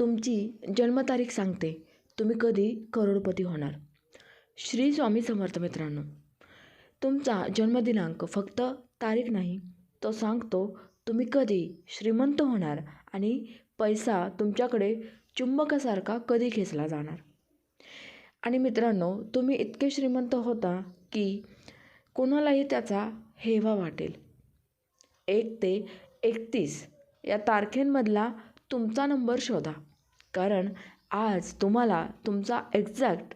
तुमची जन्मतारीख सांगते तुम्ही कधी करोडपती होणार. श्री स्वामी समर्थ मित्रांनो, तुमचा जन्मदिनांक फक्त तारीख नाही, तो सांगतो तुम्ही कधी श्रीमंत होणार आणि पैसा तुमच्याकडे चुंबकासारखा कधी खेचला जाणार. आणि मित्रांनो, तुम्ही इतके श्रीमंत होता की कोणालाही त्याचा हेवा वाटेल. 1 ते 31 या तारखेंमधला तुमचा नंबर शोधा, कारण आज तुम्हाला तुमचा एक्झॅक्ट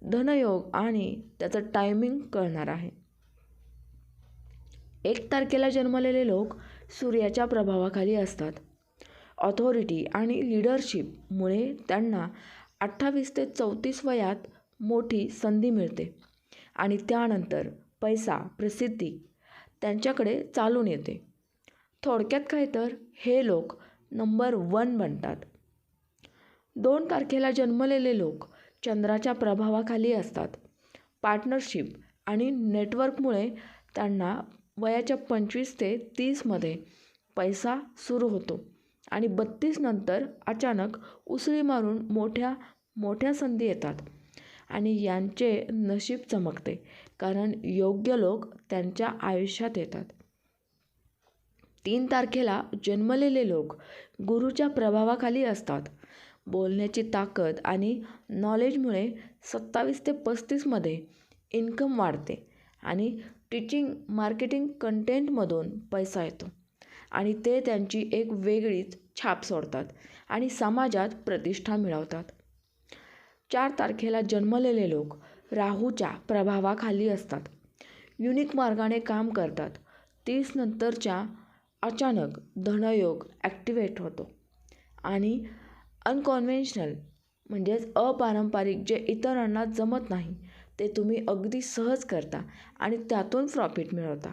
धनयोग आणि त्याचं टायमिंग कळणार आहे. 1 तारखेला जन्मलेले लोक सूर्याच्या प्रभावाखाली असतात. ऑथॉरिटी आणि लिडरशिपमुळे त्यांना 28 ते 34 वयात मोठी संधी मिळते आणि त्यानंतर पैसा, प्रसिद्धी त्यांच्याकडे चालून येते. थोडक्यात काय तर हे लोक नंबर 1 बनतात. 2 तारखेला जन्मलेले लोक चंद्राच्या प्रभावाखाली असतात. पार्टनरशिप आणि नेटवर्कमुळे त्यांना वयाच्या 25 ते 30मध्ये पैसा सुरू होतो आणि 32 नंतर अचानक उसळी मारून मोठ्या संधी येतात आणि यांचे नशीब चमकते, कारण योग्य लोक त्यांच्या आयुष्यात येतात. 3 तारखेला जन्मलेले लोक गुरूच्या प्रभावाखाली असतात. बोलण्याची ताकद आणि नॉलेजमुळे 27 ते 35मध्ये इन्कम वाढते आणि टीचिंग, मार्केटिंग, कंटेंटमधून पैसा येतो आणि ते त्यांची एक वेगळीच छाप सोडतात आणि समाजात प्रतिष्ठा मिळवतात. 4 तारखेला जन्मलेले लोक राहूच्या प्रभावाखाली असतात. युनिक मार्गाने काम करतात. 30 नंतरच्या अचानक धनयोग ॲक्टिवेट होतो आणि अनकॉन्व्हेन्शनल म्हणजेच अपारंपरिक जे इतरांना जमत नाही ते तुम्ही अगदी सहज करता आणि त्यातून प्रॉफिट मिळवता.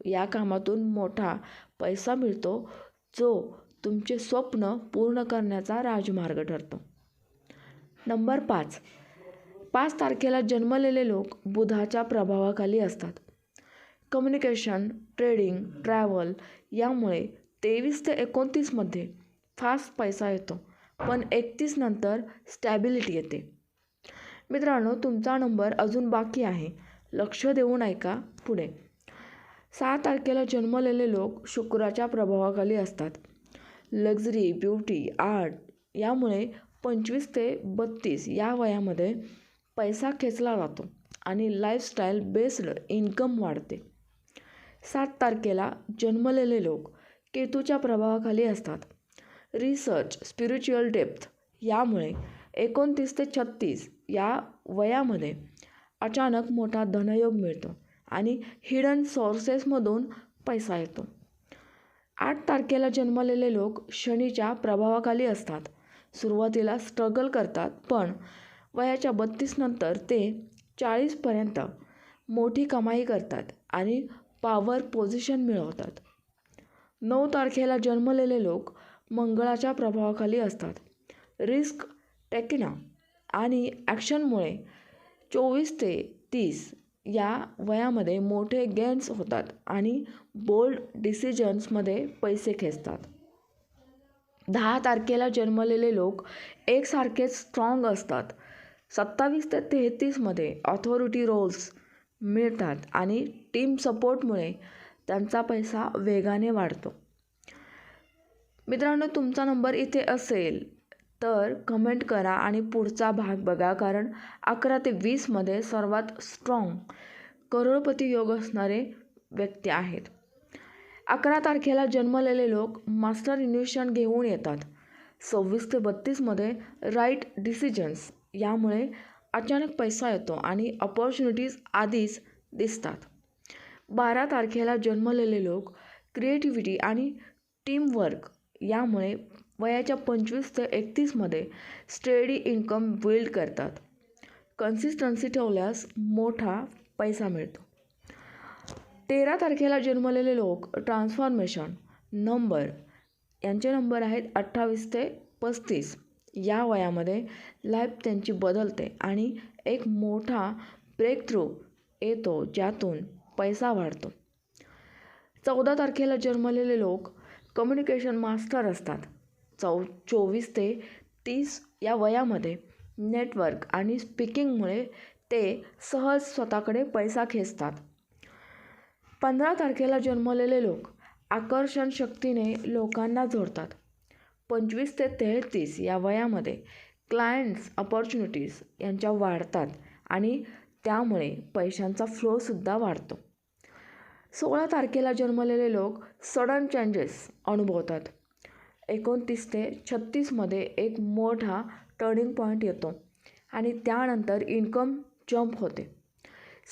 या कामातून मोठा पैसा मिळतो जो तुमचे स्वप्न पूर्ण करण्याचा राजमार्ग ठरतो. नंबर 5 तारखेला जन्मलेले लोक बुधाच्या प्रभावाखाली असतात. कम्युनिकेशन, ट्रेडिंग, ट्रॅव्हल यामुळे 23 ते 29मध्ये फास्ट पैसा येतो, पण 31 नंतर स्टॅबिलिटी येते. मित्रांनो, तुमचा नंबर अजून बाकी आहे, लक्ष देऊन ऐका पुढे. 6 तारखेला जन्मलेले लोक शुक्राच्या प्रभावाखाली असतात. लक्झरी, ब्युटी, आर्ट यामुळे 25 ते 32 या वयामध्ये पैसा खेचला जातो आणि लाईफस्टाईल बेस्ड इन्कम वाढते. 7 तारखेला जन्मलेले लोक केतूच्या प्रभावाखाली असतात. रिसर्च, स्पिरिच्युअल डेप्थ यामुळे 29 ते 36 या वयामध्ये अचानक मोठा धनयोग मिळतो आणि हिडन सोर्सेसमधून पैसा येतो. 8 तारखेला जन्मलेले लोक शनीच्या प्रभावाखाली असतात. सुरुवातीला स्ट्रगल करतात, पण वयाच्या 32 नंतर ते 40पर्यंत मोठी कमाई करतात आणि पॉवर पोझिशन मिळवतात. 9 तारखेला जन्मलेले लोक मंगळाच्या प्रभावाखाली असतात. रिस्क टेकिंग आणि ॲक्शनमुळे 24 ते 30 या वयामध्ये मोठे गेन्स होतात आणि बोल्ड डिसिजन्समध्ये पैसे खेचतात. 10 तारखेला जन्मलेले लोक एकसारखेच स्ट्रॉंग असतात. 27 ते 33मध्ये ऑथॉरिटी रोल्स मिळतात आणि टीम सपोर्टमुळे त्यांचा पैसा वेगाने वाढतो. मित्रांनो, तुमचा नंबर इथे असेल तर कमेंट करा आणि पुढचा भाग बघा, कारण 11 ते 20मध्ये सर्वात स्ट्रॉंग करोडपती योग असणारे व्यक्ती आहेत. 11 तारखेला जन्मलेले लोक मास्टर इन्व्हेशन घेऊन येतात. 26 ते 32मध्ये राईट डिसिजन्स यामुळे अचानक पैसा येतो आणि अपॉर्च्युनिटीज आधीच दिसतात. 12 तारखेला जन्मलेले लोक क्रिएटिव्हिटी आणि टीमवर्क यामुळे वयाच्या 25 ते 31मध्ये स्टेडी इन्कम बिल्ड करतात. कन्सिस्टन्सी ठेवल्यास मोठा पैसा मिळतो. 13 तारखेला जन्मलेले लोक ट्रान्सफॉर्मेशन यांचे नंबर आहेत 28 ते 35 या वयामध्ये लाईफ त्यांची बदलते आणि एक मोठा ब्रेक थ्रू येतो ज्यातून पैसा वाढतो. 14 तारखेला जन्मलेले लोक कम्युनिकेशन मास्टर असतात. 24 ते 30 या वयामध्ये नेटवर्क आणि स्पीकिंगमुळे ते सहज स्वतःकडे पैसा खेचतात. 15 तारखेला जन्मलेले लोक आकर्षण शक्तीने लोकांना जोडतात. 25 ते 33 या वयामध्ये क्लायंट्स अपॉर्च्युनिटीज यांच्या वाढतात आणि त्यामुळे पैशांचा फ्लोसुद्धा वाढतो. 16 तारखेला जन्मलेले लोक सडन चेंजेस अनुभवतात. 29 ते 36मध्ये एक मोठा टर्निंग पॉईंट येतो आणि त्यानंतर इन्कम जंप होते.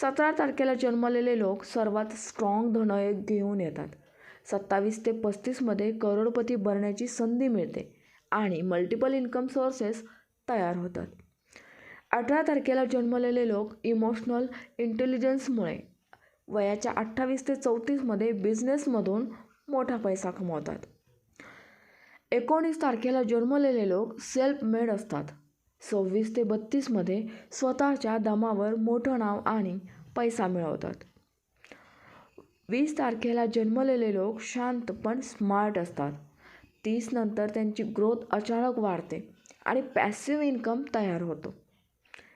17 तारखेला जन्मलेले लोक सर्वात स्ट्रॉंग धनयोग घेऊन येतात. 27 ते 35मध्ये करोडपती बनण्याची संधी मिळते आणि मल्टिपल इन्कम सोर्सेस तयार होतात. 18 तारखेला जन्मलेले लोक इमोशनल इंटेलिजन्समुळे वयाच्या 28 ते 34मध्ये बिझनेसमधून मोठा पैसा कमवतात. 19 तारखेला जन्मलेले लोक सेल्फ मेड असतात. 26 ते 32मध्ये स्वतःच्या दमावर मोठं नाव आणि पैसा मिळवतात. 20 तारखेला जन्मलेले लोक शांत पण स्मार्ट असतात. 30 नंतर त्यांची ग्रोथ अचानक वाढते आणि पॅसिव्ह इन्कम तयार होतो.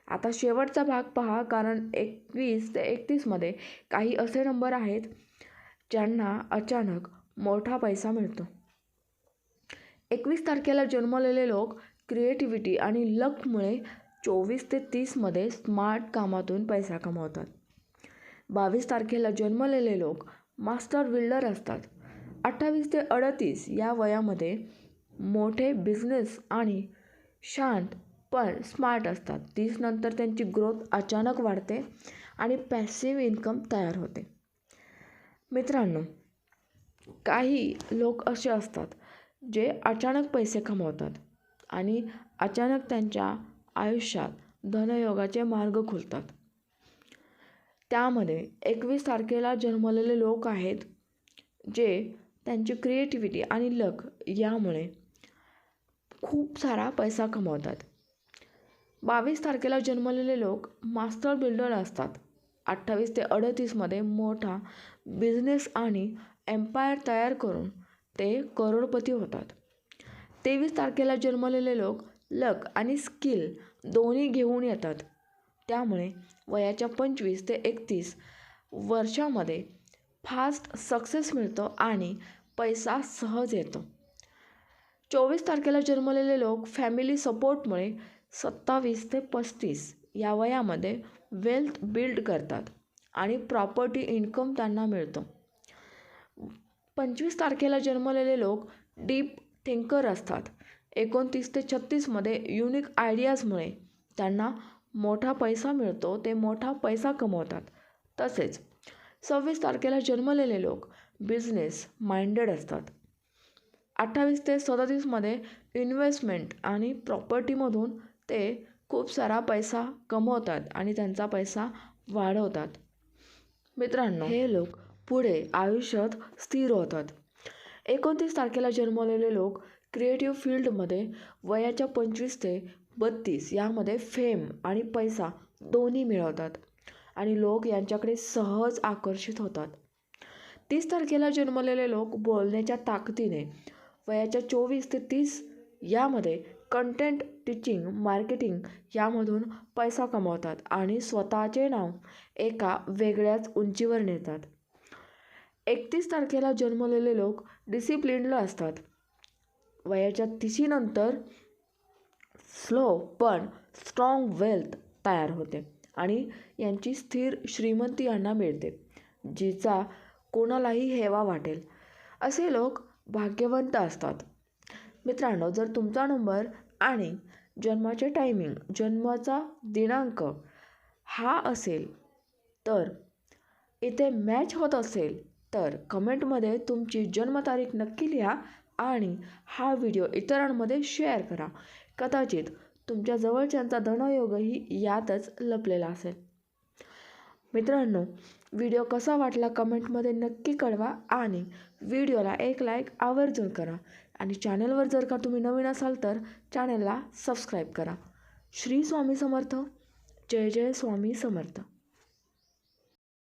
आता शेवटचा भाग पहा, कारण 21 ते 31मध्ये काही असे नंबर आहेत ज्यांना अचानक मोठा पैसा मिळतो. 21 तारखेला जन्मलेले लोक क्रिएटिव्हिटी आणि लकमुळे 24 ते 30मध्ये स्मार्ट कामातून पैसा कमवतात. 22 तारखेला जन्मलेले लोक मास्टर बिल्डर असतात. 28 ते 38 या वयामध्ये मोठे बिझनेस आणि शांत पण स्मार्ट असतात. 30 नंतर त्यांची ग्रोथ अचानक वाढते आणि पॅसिव्ह इन्कम तयार होते. मित्रांनो, काही लोक असे असतात जे अचानक पैसे कमवतात आणि अचानक त्यांच्या आयुष्यात धनयोगाचे मार्ग खुलतात. त्यामध्ये 21 तारखेला जन्मलेले लोक आहेत जे त्यांची क्रिएटिव्हिटी आणि लक यामुळे खूप सारा पैसा कमवतात. 22 तारखेला जन्मलेले लोक मास्टर बिल्डर असतात. 28 ते 38मध्ये मोठा बिझनेस आणि एम्पायर तयार करून ते करोडपती होतात. 23 तारखेला जन्मलेले लोक लक आणि स्किल दोन्ही घेऊन येतात. त्यामुळे वयाच्या 25 ते 31 वर्षामध्ये फास्ट सक्सेस मिळतो आणि पैसा सहज येतो. 24 तारखेला जन्मलेले लोक फॅमिली सपोर्टमुळे 27 ते 35 या वयामध्ये वेल्थ बिल्ड करतात आणि प्रॉपर्टी इन्कम त्यांना मिळतो. 25 तारखेला जन्मलेले लोक डीप थिंकर असतात. 29 ते 36मध्ये युनिक आयडियाजमुळे त्यांना मोठा पैसा मिळतो, ते मोठा पैसा कमवतात. तसेच 26 तारखेला जन्मलेले लोक बिझनेस माइंडेड असतात. 28 ते 37मध्ये इन्व्हेस्टमेंट आणि प्रॉपर्टीमधून ते खूप सारा पैसा कमवतात आणि त्यांचा पैसा वाढवतात. मित्रांनो, हे लोक पुढे आयुष्यात स्थिर होतात. 29 तारखेला जन्मलेले लोक क्रिएटिव्ह फील्डमध्ये वयाच्या 25 ते 32 यामध्ये फेम आणि पैसा दोन्ही मिळवतात आणि लोक यांच्याकडे सहज आकर्षित होतात. 30 तारखेला जन्मलेले लोक बोलण्याच्या ताकदीने वयाच्या 24 ते 30 यामध्ये कंटेंट, टीचिंग, मार्केटिंग यामधून पैसा कमवतात आणि स्वतःचे नाव एका वेगळ्याच उंचीवर नेतात. 31 तारखेला जन्मलेले लोक डिसिप्लिन्ड असतात. वयाच्या 30 नंतर स्लो पण स्ट्रॉंग वेल्थ तयार होते आणि यांची स्थिर श्रीमंती यांना मिळते, जिचा कोणालाही हेवा वाटेल. असे लोक भाग्यवंत असतात. मित्रांनो, जर तुमचा नंबर आणि जन्माचे टायमिंग, जन्माचा दिनांक हा असेल तर इथे मॅच होत असेल तर कमेंटमध्ये तुमची जन्मतारीख नक्की लिहा आणि हा व्हिडिओ इतरांमध्ये शेअर करा. कदाचित तुमच्या जवळच्यांचा धनयोगही यातच लपलेला असेल. मित्रांनो, व्हिडिओ कसा वाटला कमेंटमध्ये नक्की कळवा आणि व्हिडिओला एक लाईक आवर्जून करा आणि चॅनलवर जर का तुम्ही नवीन असाल तर चॅनलला सबस्क्राईब करा. श्री स्वामी समर्थ. जय जय स्वामी समर्थ.